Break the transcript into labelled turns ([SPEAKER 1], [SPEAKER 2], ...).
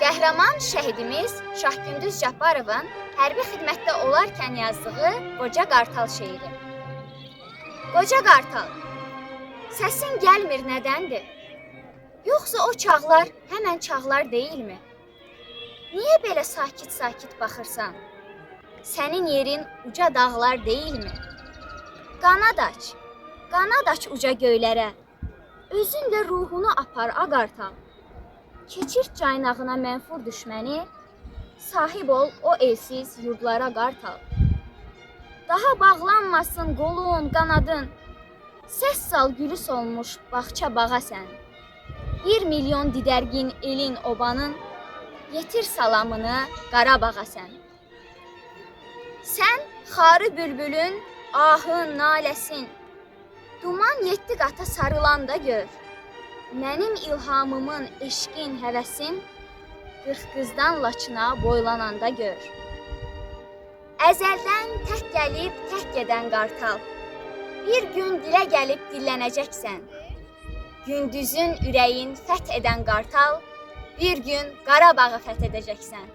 [SPEAKER 1] Qəhrəman şəhidimiz Şahgündüz Cabbarovun hərbi xidmətdə olarkən yazdığı Qoca Qartal şeiri. Qoca Qartal, səsin gəlmir nədəndir? Yoxsa o çağlar həmən çağlar deyilmi? Niyə belə sakit-sakit baxırsan? Sənin yerin uca dağlar deyilmi? Qanad aç uca göylərə, özünlə ruhunu apar Ağartal. Keçir caynağına mənfur düşməni, sahib ol o elsiz yurdlara Qartal. Daha bağlanmasın qolun, qanadın, səs sal gülü solmuş bağça bağa sən. 1 milyon didərgin elin obanın, yetir salamını Qarabağa sən. Sən xarı bülbülün, ahın, naləsin, duman 7 qata sarılanda gör. Mənim ilhamımın, eşqin, həvəsin, 40 qızdan Laçına boylananda gör. Əzəldən tək gəlib, tək gedən qartal, bir gün dilə gəlib dillənəcəksən. Gündüzün ürəyin fəth edən qartal, bir gün Qarabağı fəth edəcəksən.